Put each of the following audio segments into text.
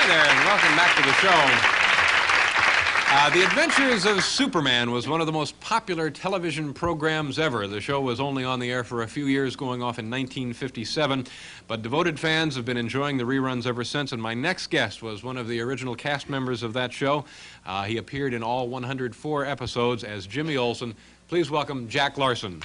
Hi there, and welcome back to the show. The Adventures of Superman was one of the most popular television programs ever. The show was only on the air for a few years, going off in 1957, but devoted fans have been enjoying the reruns ever since, and my next guest was one of the original cast members of that show. He appeared in all 104 episodes as Jimmy Olsen. Please welcome Jack Larson.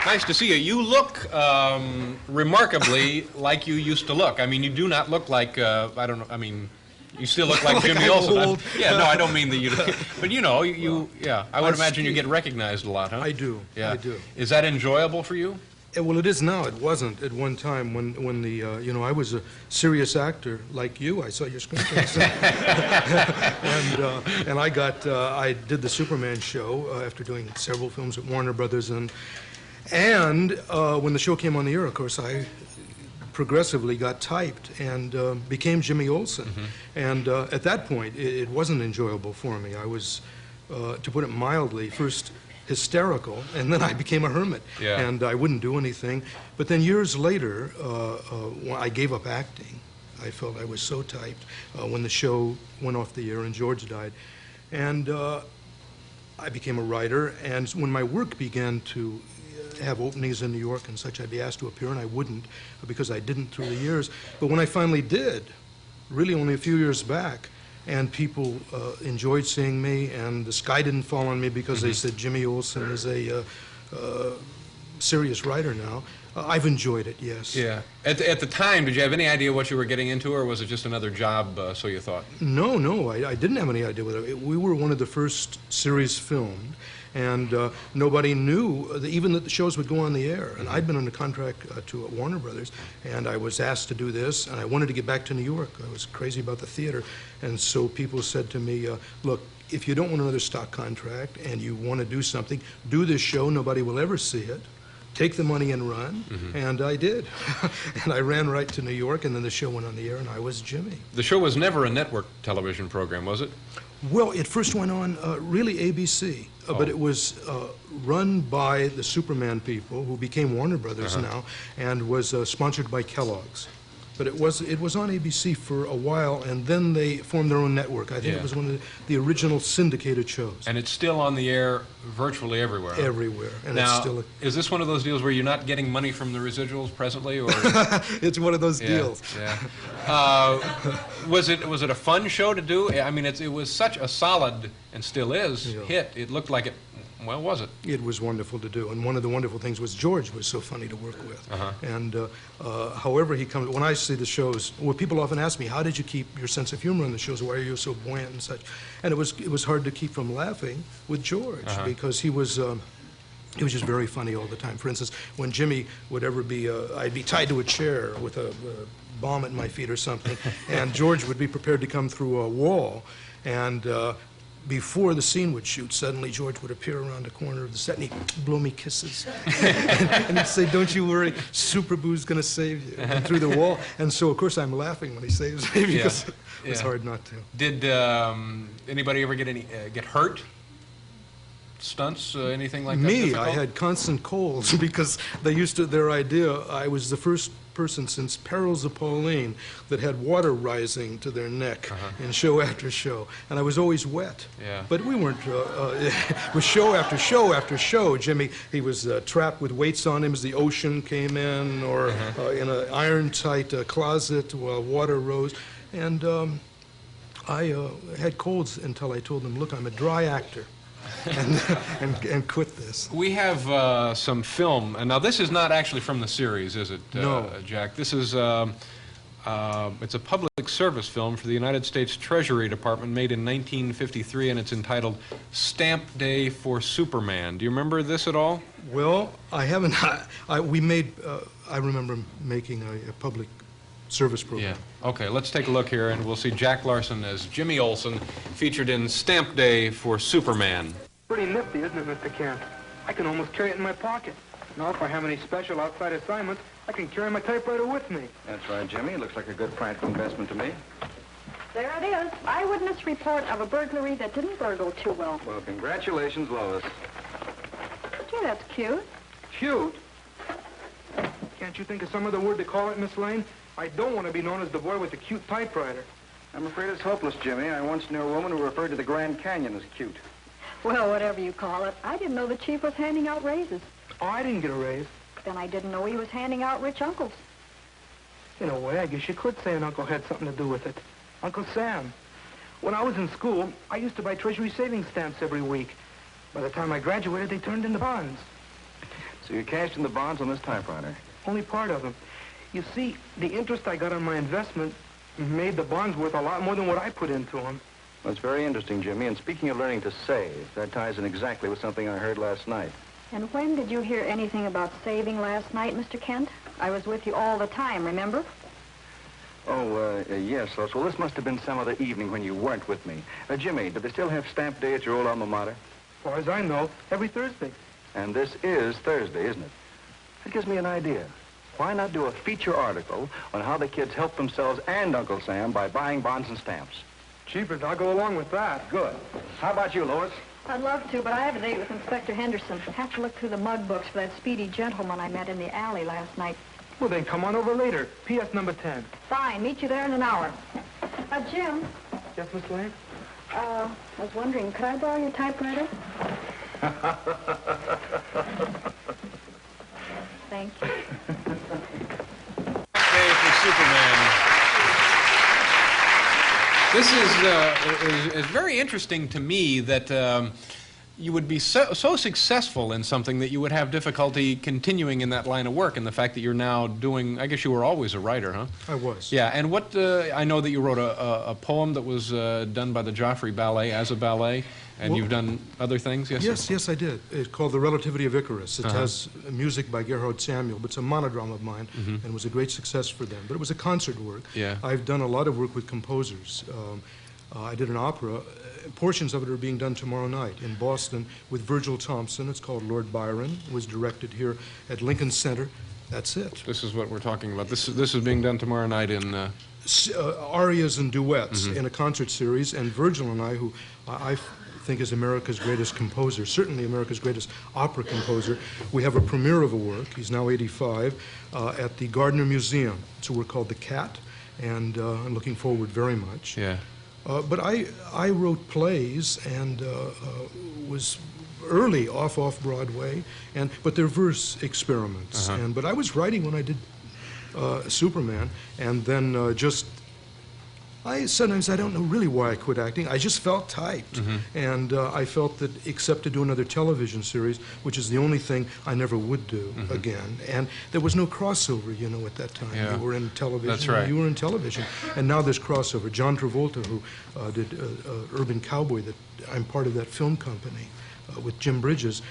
Nice to see you. You look remarkably like you used to look. I mean, you do not look like, I don't know, I mean, you still look like Jimmy Olsen. Yeah, no, I don't mean that you, but you know, yeah, I would imagine you get recognized a lot, huh? I do, yeah. I do. Is that enjoyable for you? Well, it is now. It wasn't at one time when the, you know, I was a serious actor like you. I saw your screenplays. and I did the Superman show after doing several films at Warner Brothers, and when the show came on the air, of course, I progressively got typed and became Jimmy Olsen. Mm-hmm. And at that point, it wasn't enjoyable for me. I was, to put it mildly, first hysterical, and then I became a hermit. Yeah. And I wouldn't do anything. But then years later, when I gave up acting. I felt I was so typed when the show went off the air and George died. And I became a writer, and when my work began to have openings in New York and such, I'd be asked to appear, and I wouldn't, because I didn't through the years. But when I finally did, really only a few years back, and people enjoyed seeing me, and the sky didn't fall on me because they said Jimmy Olsen is a serious writer now, I've enjoyed it, yes. Yeah. At the time, did you have any idea what you were getting into, or was it just another job, so you thought? No, I didn't have any idea what we were one of the first series filmed, and nobody knew even that the shows would go on the air. And I'd been under contract to Warner Brothers, and I was asked to do this, and I wanted to get back to New York. I was crazy about the theater, and so people said to me, look, if you don't want another stock contract and you want to do something, do this show, nobody will ever see it. Take the money and run, and I did. And I ran right to New York, and then the show went on the air, and I was Jimmy. The show was never a network television program, was it? Well, it first went on really ABC, but it was run by the Superman people, who became Warner Brothers now, and was sponsored by Kellogg's. But it was on ABC for a while, and then they formed their own network. I think it was one of the original syndicated shows. And it's still on the air virtually everywhere. Huh? Everywhere. And now, it's still is this one of those deals where you're not getting money from the residuals presently, or? It's one of those deals. Yeah. Was it a fun show to do? I mean, it was such a solid, and still is, hit. It looked like it. Well, was it? It was wonderful to do, and one of the wonderful things was George was so funny to work with. And however he comes, when I see the shows, well, people often ask me, how did you keep your sense of humor on the shows? Why are you so buoyant and such? And it was hard to keep from laughing with George, because he was just very funny all the time. For instance, when Jimmy would ever be, I'd be tied to a chair with a bomb at my feet or something, and George would be prepared to come through a wall, and before the scene would shoot, suddenly George would appear around the corner of the set, and he'd blow me kisses. And he'd say, don't you worry, Super Boo's going to save you, through the wall. And so, of course, I'm laughing when he saves me, because it was hard not to. Did anybody ever get hurt? Stunts, anything like that? Me, I had constant colds, because they used to, their idea, I was the first person since Perils of Pauline that had water rising to their neck in show after show, and I was always wet. Yeah. But we weren't, with show after show after show, Jimmy, he was trapped with weights on him as the ocean came in, or in an iron-tight closet while water rose, and I had colds until I told them, look, I'm a dry actor. and quit this. We have some film, and now this is not actually from the series, is it, no. Jack? This is it's a public service film for the United States Treasury Department, made in 1953, and it's entitled Stamp Day for Superman. Do you remember this at all? Well, I haven't. We made. I remember making a public service program. Yeah. Okay, let's take a look here, and we'll see Jack Larson as Jimmy Olsen, featured in Stamp Day for Superman. Pretty nifty, isn't it, Mr. Kent? I can almost carry it in my pocket. Now, if I have any special outside assignments, I can carry my typewriter with me. That's right, Jimmy. It looks like a good practical investment to me. There it is. is. Eyewitness report of a burglary that didn't burgle too well. Well, congratulations, Lois. Gee, that's cute. Cute? Can't you think of some other word to call it, Miss Lane? I don't want to be known as the boy with the cute typewriter. I'm afraid it's hopeless, Jimmy. I once knew a woman who referred to the Grand Canyon as cute. Well, whatever you call it. I didn't know the chief was handing out raises. Oh, I didn't get a raise. Then I didn't know he was handing out rich uncles. In a way, I guess you could say an uncle had something to do with it. Uncle Sam. When I was in school, I used to buy Treasury savings stamps every week. By the time I graduated, they turned into bonds. So you cashed in the bonds on this typewriter? Only part of them. You see, the interest I got on my investment made the bonds worth a lot more than what I put into them. That's very interesting, Jimmy. And speaking of learning to save, that ties in exactly with something I heard last night. And when did you hear anything about saving last night, Mr. Kent? I was with you all the time, remember? Oh, yes, Lois. Well, this must have been some other evening when you weren't with me. Jimmy, do they still have stamp day at your old alma mater? As far as I know, every Thursday. And this is Thursday, isn't it? That gives me an idea. Why not do a feature article on how the kids help themselves and Uncle Sam by buying bonds and stamps? Cheapers, I'll go along with that. Good. How about you, Lois? I'd love to, but I have a date with Inspector Henderson. Have to look through the mug books for that speedy gentleman I met in the alley last night. Well, then come on over later. P.S. number 10. Fine. Meet you there in an hour. Jim. Yes, Miss Lane? I was wondering, could I borrow your typewriter? Thank you. Day for Superman. This is very interesting to me that you would be so successful in something that you would have difficulty continuing in that line of work, and the fact that you're now doing, I guess you were always a writer, huh? I was. Yeah, and what, I know that you wrote a poem that was done by the Joffrey Ballet as a ballet, and you've done other things, yes? Yes, I did. It's called The Relativity of Icarus. It has music by Gerhard Samuel, but it's a monodrama of mine, and was a great success for them. But it was a concert work. Yeah. I've done a lot of work with composers. I did an opera. Portions of it are being done tomorrow night in Boston with Virgil Thompson. It's called Lord Byron. It was directed here at Lincoln Center. That's it. This is what we're talking about. This is being done tomorrow night in... Arias and duets in a concert series, and Virgil and I, who I think is America's greatest composer, certainly America's greatest opera composer, we have a premiere of a work, he's now 85, at the Gardner Museum. It's a work called The Cat, and I'm looking forward very much. Yeah. But I wrote plays and was early off Broadway, but they're verse experiments. But I was writing when I did Superman, and then sometimes I don't know really why I quit acting. I just felt typed, and I felt that except to do another television series, which is the only thing I never would do again, and there was no crossover, you know, at that time. Yeah. You were in television. That's right. You were in television, and now there's crossover. John Travolta, who did Urban Cowboy, that I'm part of that film company with Jim Bridges.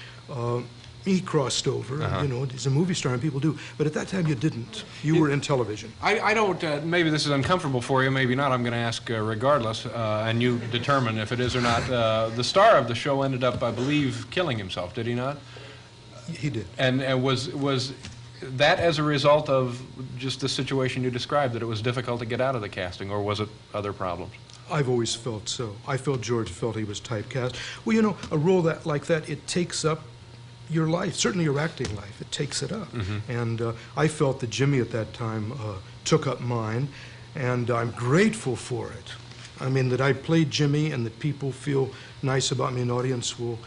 He crossed over, you know, he's a movie star and people do. But at that time you didn't. You were in television. I don't, maybe this is uncomfortable for you, maybe not. I'm going to ask regardless, and you determine if it is or not. The star of the show ended up, I believe, killing himself, did he not? He did. And was that as a result of just the situation you described, that it was difficult to get out of the casting, or was it other problems? I've always felt so. I felt George felt he was typecast. Well, you know, a role like that, it takes up your life, certainly your acting life, it takes it up. And I felt that Jimmy at that time took up mine, and I'm grateful for it. I mean, that I played Jimmy and that people feel nice about me, and the audience will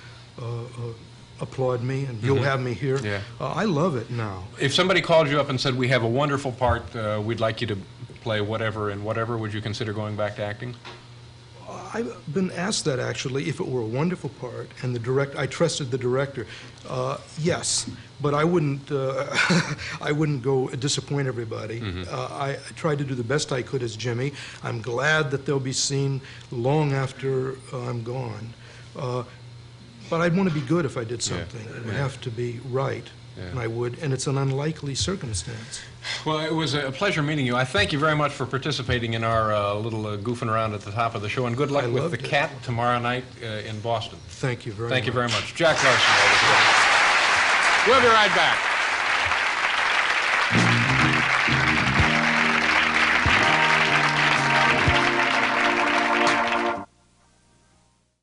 applaud me, and you'll have me here. Yeah. I love it now. If somebody called you up and said, we have a wonderful part, we'd like you to play whatever and whatever, would you consider going back to acting? I've been asked that, actually, if it were a wonderful part, and I trusted the director. Yes, but I wouldn't go disappoint everybody. I tried to do the best I could as Jimmy. I'm glad that they'll be seen long after I'm gone. But I'd want to be good if I did something. It would have to be right, and I would, and it's an unlikely circumstance. Well, it was a pleasure meeting you. I thank you very much for participating in our little goofing around at the top of the show, and good luck with The Cat tomorrow night in Boston. Thank you very much. Thank you very much. Jack Larson. We'll be right back.